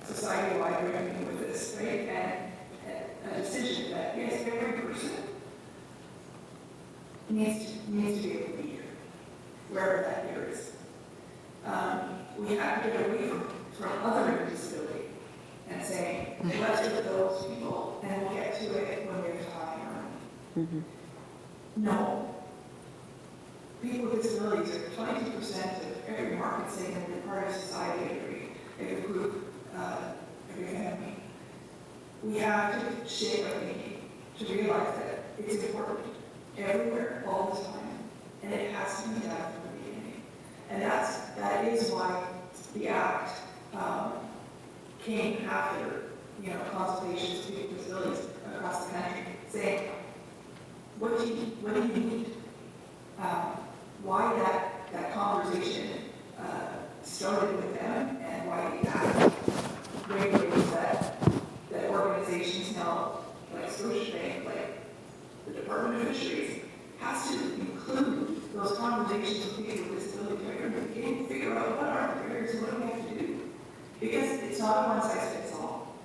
society-wide reckoning with this, right? And a decision that, yes, every person needs to be able to be here, wherever that here is. We have to get away from other disability and say, hey, let's look at those people and we'll get to it when we have time. No. People with disabilities are 22% of every market segment, every part of society, every group, every family. We have to shape our thinking to realize that it's important everywhere, all the time, and it has to be done from the beginning. And that is why the Act came after, consultations with people with disabilities across the country, saying, what do you need? Why that conversation started with them, and why the Act regulates that organizations now, like Scotiabank, like the Department of Fisheries, has to include those conversations with people with disability to figure out what are the barriers and what do we have to do. Because it's not a one-size-fits-all.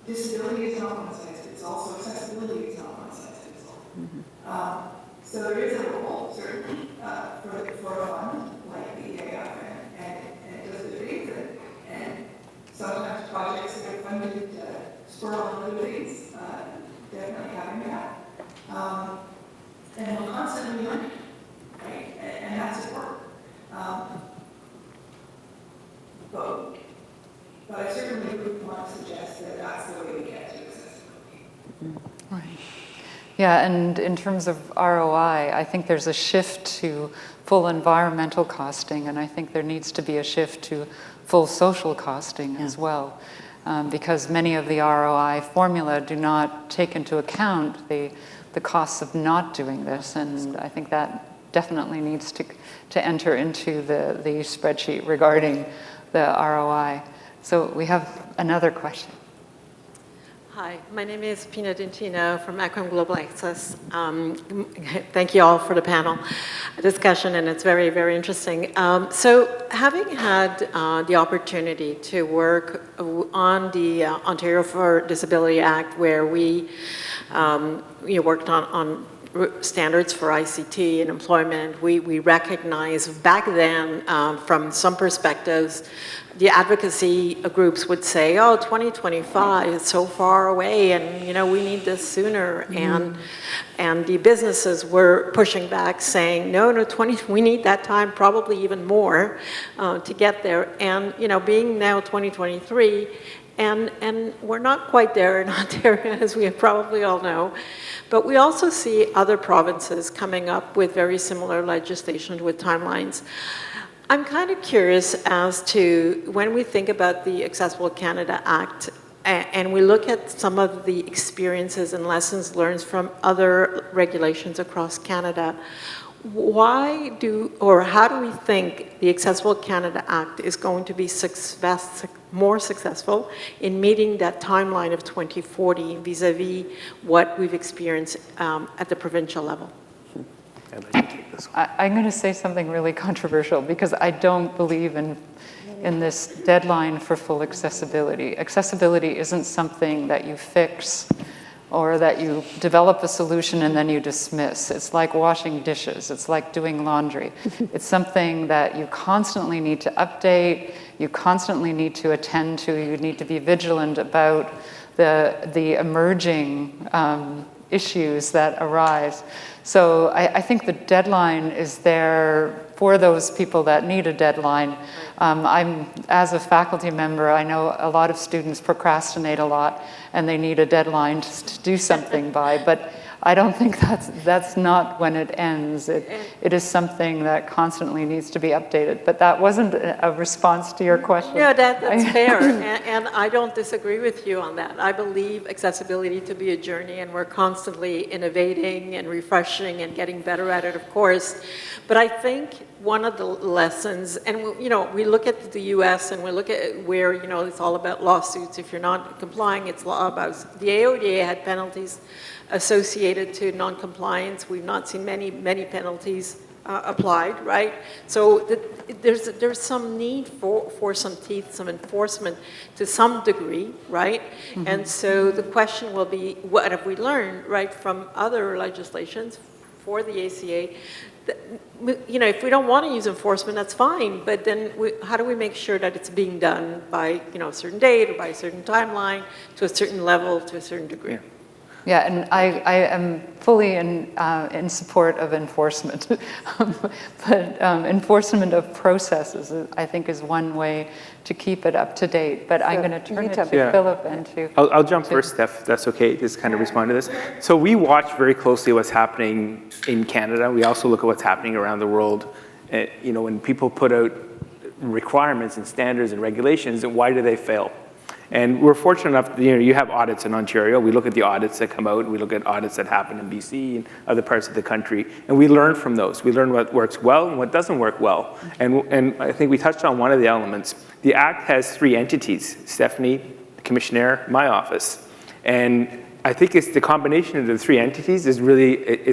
Disability is not one-size-fits-all, so accessibility is not one-size-fits-all. So there is a role, certainly, for a fund like the EAF, and it does good things, and sometimes projects that are funded spur on other things, definitely having that. And we're constantly learning, right? And that's important. But I certainly would want to suggest that that's the way we get to accessibility. Right. Yeah, and in terms of ROI, I think there's a shift to full environmental costing, and I think there needs to be a shift to full social costing as well, because many of the ROI formula do not take into account the costs of not doing this, and I think that definitely needs to enter into the spreadsheet regarding the ROI. So we have another question. Hi, my name is Pina Dintino from Equim Global Access. Thank you all for the panel discussion, and it's very, very interesting. So having had the opportunity to work on the Ontario for Disability Act, where we worked on standards for ICT and employment. We recognize back then, from some perspectives, the advocacy groups would say, oh, 2025 is so far away, and we need this sooner. And the businesses were pushing back, saying, no, we need that time, probably even more, to get there. And being now 2023, and we're not quite there in Ontario, as we probably all know, but we also see other provinces coming up with very similar legislation with timelines. I'm kind of curious as to when we think about the Accessible Canada Act and we look at some of the experiences and lessons learned from other regulations across Canada, how do we think the Accessible Canada Act is going to be more successful in meeting that timeline of 2040 vis-a-vis what we've experienced at the provincial level? I'd like to take this one. I'm going to say something really controversial because I don't believe in this deadline for full accessibility. Accessibility isn't something that you fix or that you develop a solution and then you dismiss. It's like washing dishes. It's like doing laundry. It's something that you constantly need to update, you constantly need to attend to, you need to be vigilant about the emerging issues that arise. So I think the deadline is there for those people that need a deadline. As a faculty member, I know a lot of students procrastinate a lot and they need a deadline to do something by, but I don't think that's not when it ends. It is something that constantly needs to be updated. But that wasn't a response to your question. Yeah, that's fair, and I don't disagree with you on that. I believe accessibility to be a journey, and we're constantly innovating and refreshing and getting better at it, of course. But I think one of the lessons, and we look at the U.S. and we look at where it's all about lawsuits. If you're not complying, it's all about. The AODA had penalties associated to non-compliance. We've not seen many penalties applied, right? So there's some need for some teeth, some enforcement to some degree, right? Mm-hmm. And so the question will be, what have we learned, right, from other legislations for the ACA? If we don't want to use enforcement, that's fine, but then how do we make sure that it's being done by a certain date or by a certain timeline, to a certain level, to a certain degree? Yeah. Yeah, and I am fully in support of enforcement, but enforcement of processes, I think, is one way to keep it up to date. But I'm going to turn it to Philip and to... I'll jump first, Steph, if that's okay, just kind of respond to this. So we watch very closely what's happening in Canada. We also look at what's happening around the world. When people put out requirements and standards and regulations, why do they fail? And we're fortunate enough, you have audits in Ontario. We look at the audits that come out, and we look at audits that happen in BC and other parts of the country, and we learn from those. We learn what works well and what doesn't work well. And I think we touched on one of the elements. The Act has 3 entities: Stephanie, the Commissioner, my office. And I think it's the combination of the 3 entities is really,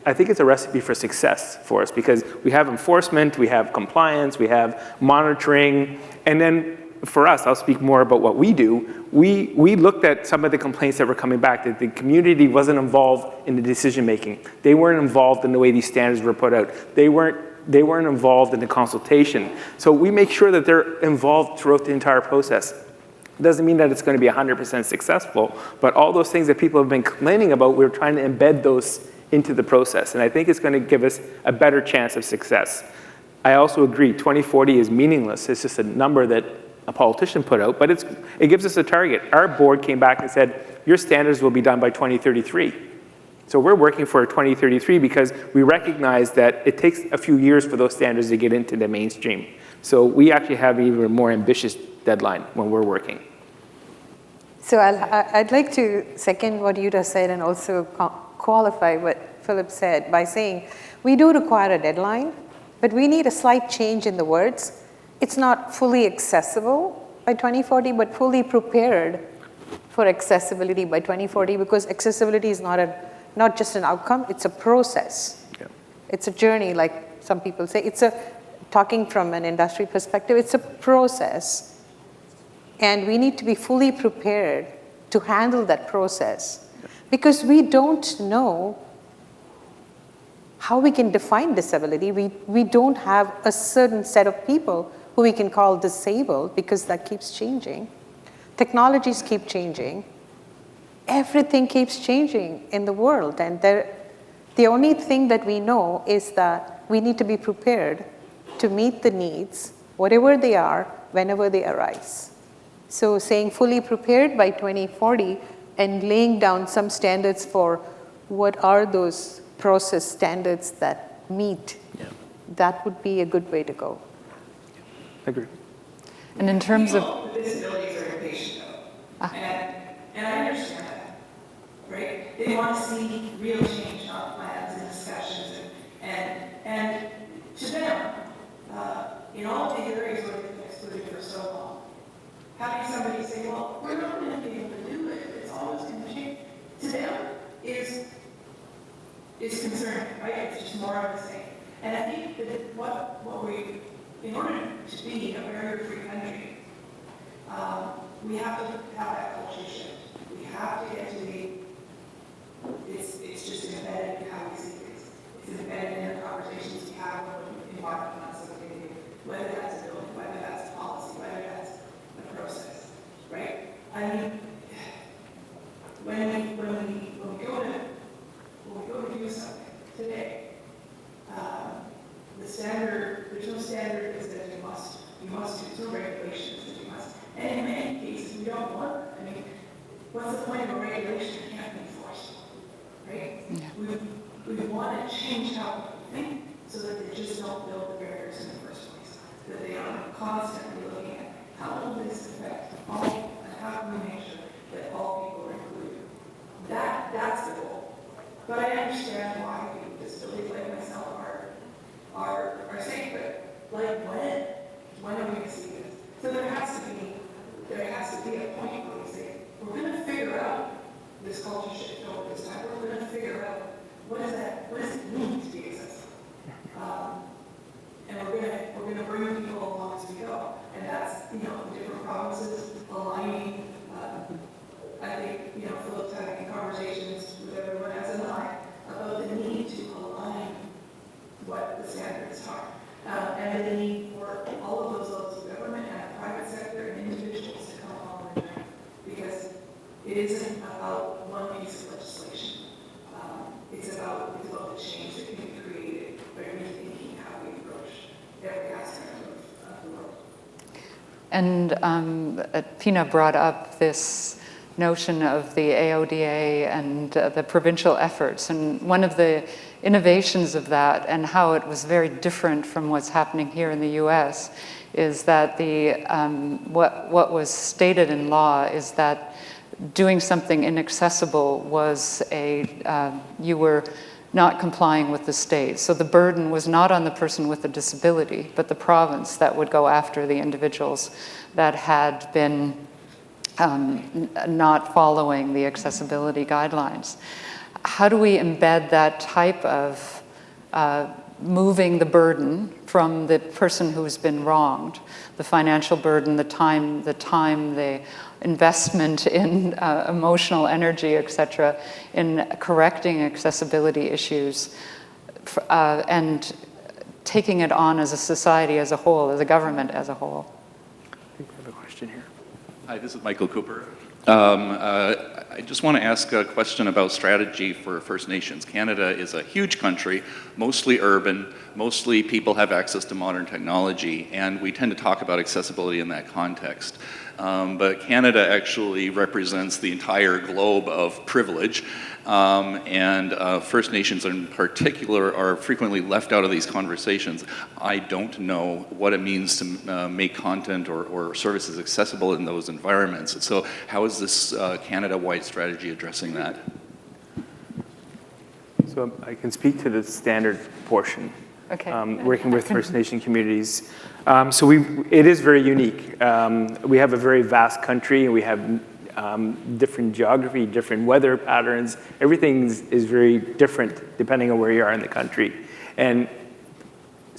I think it's a recipe for success for us, because we have enforcement, we have compliance, we have monitoring, and then for us, I'll speak more about what we do. We looked at some of the complaints that were coming back, that the community wasn't involved in the decision making. They weren't involved in the way these standards were put out. They weren't involved in the consultation. So we make sure that they're involved throughout the entire process. It doesn't mean that it's going to be 100% successful, but all those things that people have been complaining about, we're trying to embed those into the process. And I think it's going to give us a better chance of success. I also agree, 2040 is meaningless. It's just a number that a politician put out, but it gives us a target. Our board came back and said, your standards will be done by 2033. So we're working for 2033 because we recognize that it takes a few years for those standards to get into the mainstream. So we actually have an even more ambitious deadline when we're working. So I'd like to second what you just said and also qualify what Philip said by saying we do require a deadline, but we need a slight change in the words. It's not fully accessible by 2040, but fully prepared for accessibility by 2040, because accessibility is not just an outcome, it's a process. Yeah. It's a journey, like some people say. Talking from an industry perspective, it's a process. And we need to be fully prepared to handle that process, because we don't know how we can define disability. We don't have a certain set of people who we can call disabled because that keeps changing. Technologies keep changing. Everything keeps changing in the world. And the only thing that we know is that we need to be prepared to meet the needs, whatever they are, whenever they arise. So saying fully prepared by 2040 and laying down some standards for what are those process standards that meet, that would be a good way to go. Agree. And in terms of, People with disabilities are impatient though. And I understand that, right? They want to see real change, not plans and discussions. And to them, in all the areas where they've been excluded for so long, having somebody say, well, we're not going to be able to do it, it's always going to change, to them is concerning, right? It's just more of the same. And I think that what we, in order to be a barrier-free country, we have to have that culture shift. We have to get to it's just embedded in how we see things. It's embedded in the conversations we have with environmental sustainability, whether that's a building, whether that's a policy, whether that's a process, right? I mean, when we go to do something today, the standard, there's no standard that says you must do, there's no regulations that you must. And in many cases, we don't want, I mean, what's the point of a regulation that can't be enforced, right? Yeah. We want to change how we think so that they just don't build the barriers in the first place, that they are constantly looking at how will this affect all, and how can we make sure that all people are included. That's the goal. But I understand why people with disabilities like myself are saying, but like when are we going to see this? So there has to be a point where we say, we're going to figure out this culture shift over this time. We're going to figure out what does it mean to be accessible? And we're going to bring people along as we go. And that's, different provinces aligning. I think, Philip's having conversations with everyone as an I about the need to align what the standards are. And the need for all of those levels of government and the private sector and individuals to come along with it. Because it isn't about one piece of legislation. It's about the change that can be created by rethinking how we approach every aspect of the world. and Pina brought up this notion of the AODA and the provincial efforts. And one of the innovations of that and how it was very different from what's happening here in the US is that what was stated in law is that doing something inaccessible was you were not complying with the state. So the burden was not on the person with a disability, but the province that would go after the individuals that had been not following the accessibility guidelines. How do we embed that type of moving the burden from the person who's been wronged, the financial burden, the time, the investment in emotional energy, et cetera, in correcting accessibility issues, and taking it on as a society as a whole, as a government as a whole? I think we have a question here. Hi, this is Michael Cooper. I just want to ask a question about strategy for First Nations. Canada is a huge country, mostly urban, mostly people have access to modern technology, and we tend to talk about accessibility in that context. But Canada actually represents the entire globe of privilege, and First Nations in particular are frequently left out of these conversations. I don't know what it means to make content or services accessible in those environments. So how is this Canada-wide strategy addressing that? So I can speak to the standard portion. Okay. Working with First Nation communities. So it is very unique. We have a very vast country, and we have different geography, different weather patterns. Everything is very different depending on where you are in the country. And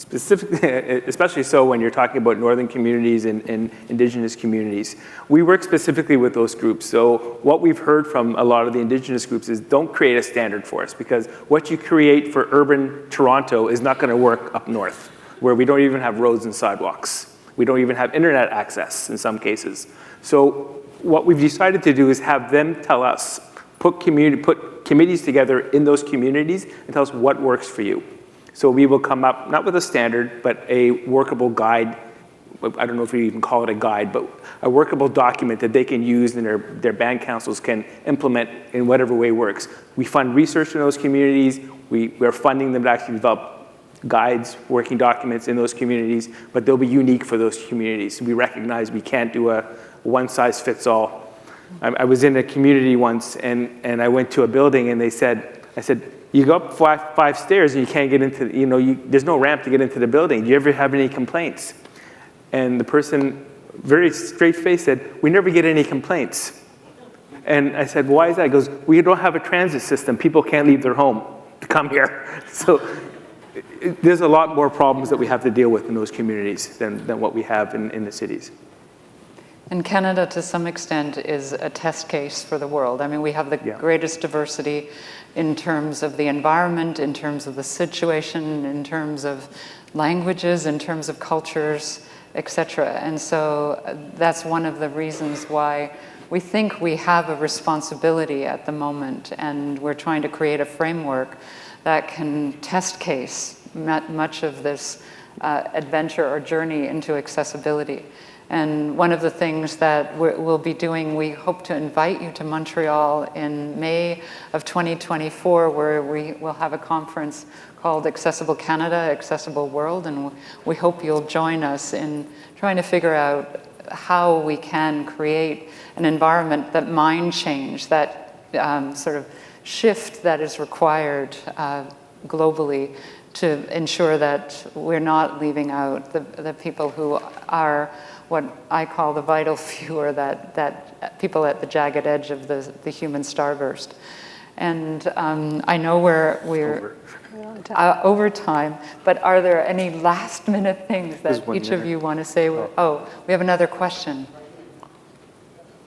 specifically, especially so when you're talking about northern communities and indigenous communities. We work specifically with those groups. So what we've heard from a lot of the indigenous groups is don't create a standard for us, because what you create for urban Toronto is not going to work up north, where we don't even have roads and sidewalks. We don't even have internet access in some cases. So what we've decided to do is have them tell us, put committees together in those communities and tell us what works for you. So we will come up, not with a standard, but a workable guide. I don't know if we even call it a guide, but a workable document that they can use and their band councils can implement in whatever way works. We fund research in those communities. We're funding them to actually develop guides, working documents in those communities, but they'll be unique for those communities. We recognize we can't do a one-size-fits-all. I was in a community once, and I went to a building, and I said, you go up five stairs and you can't get into, there's no ramp to get into the building. Do you ever have any complaints? And the person, very straight-faced, said, we never get any complaints. And I said, why is that? He goes, we don't have a transit system. People can't leave their home to come here. So there's a lot more problems that we have to deal with in those communities than what we have in the cities. And Canada, to some extent, is a test case for the world. I mean, we have the greatest diversity in terms of the environment, in terms of the situation, in terms of languages, in terms of cultures, etc. And so that's one of the reasons why we think we have a responsibility at the moment, and we're trying to create a framework that can test case much of this adventure or journey into accessibility. And one of the things that we'll be doing, we hope to invite you to Montreal in May of 2024, where we will have a conference called Accessible Canada, Accessible World, and we hope you'll join us in trying to figure out how we can create an environment, that mind change, that sort of shift that is required globally to ensure that we're not leaving out the people who are what I call the vital few, or that people at the jagged edge of the human starburst. And I know we're over time, but are there any last minute things that each of you want to say? Oh, we have another question.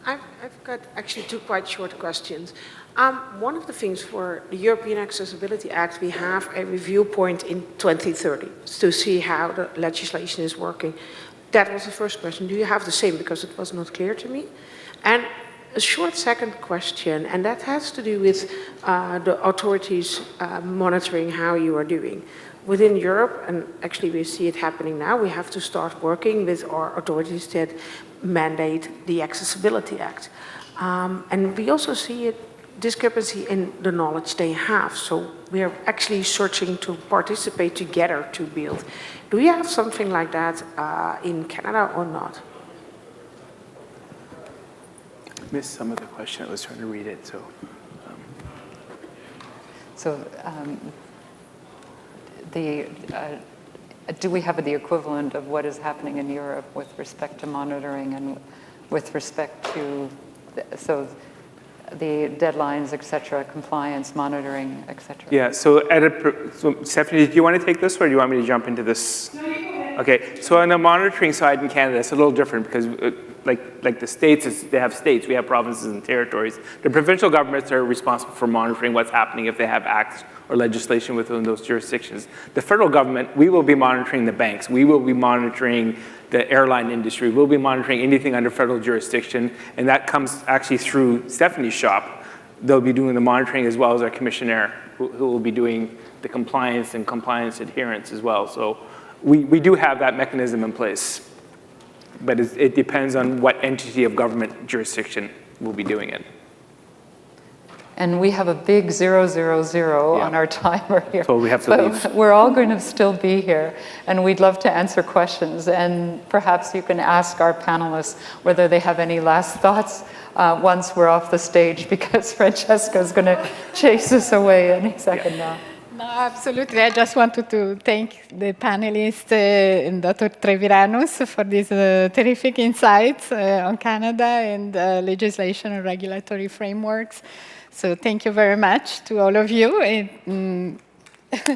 I've got actually two quite short questions. One of the things for the European Accessibility Act, we have a review point in 2030 to see how the legislation is working. That was the first question. Do you have the same? Because it was not clear to me. And a short second question, and that has to do with the authorities monitoring how you are doing. Within Europe, and actually we see it happening now, we have to start working with our authorities that mandate the Accessibility Act. And we also see a discrepancy in the knowledge they have. So we are actually searching to participate together to build. Do you have something like that in Canada or not? I missed some of the question. I was trying to read it, so. Do we have the equivalent of what is happening in Europe with respect to monitoring and with respect to, the deadlines, et cetera, compliance, monitoring, et cetera? Yeah, so Stephanie, do you want to take this, or do you want me to jump into this? No, you go ahead. Okay, so on the monitoring side in Canada, it's a little different because like the states, they have states, we have provinces and territories. The provincial governments are responsible for monitoring what's happening if they have acts or legislation within those jurisdictions. The federal government, we will be monitoring the banks. We will be monitoring the airline industry. We'll be monitoring anything under federal jurisdiction, and that comes actually through Stephanie's shop. They'll be doing the monitoring as well as our commissioner, who will be doing the compliance and compliance adherence as well. So we do have that mechanism in place, but it depends on what entity of government jurisdiction will be doing it. And we have a big 000 on our timer here. So we have to leave. We're all going to still be here, and we'd love to answer questions. And perhaps you can ask our panelists whether they have any last thoughts once we're off the stage, because Francesca's going to chase us away any second now. No, absolutely. I just wanted to thank the panelists, Dr. Treviranus, for these terrific insights on Canada and legislation and regulatory frameworks. So thank you very much to all of you.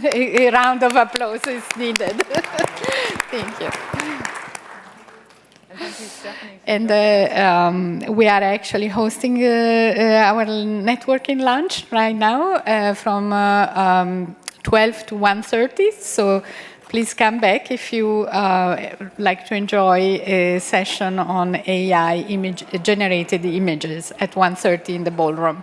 a round of applause is needed. Thank you. And we are actually hosting our networking lunch right now from 12 to 1:30. So please come back if you like to enjoy a session on AI generated images at 1:30 in the ballroom.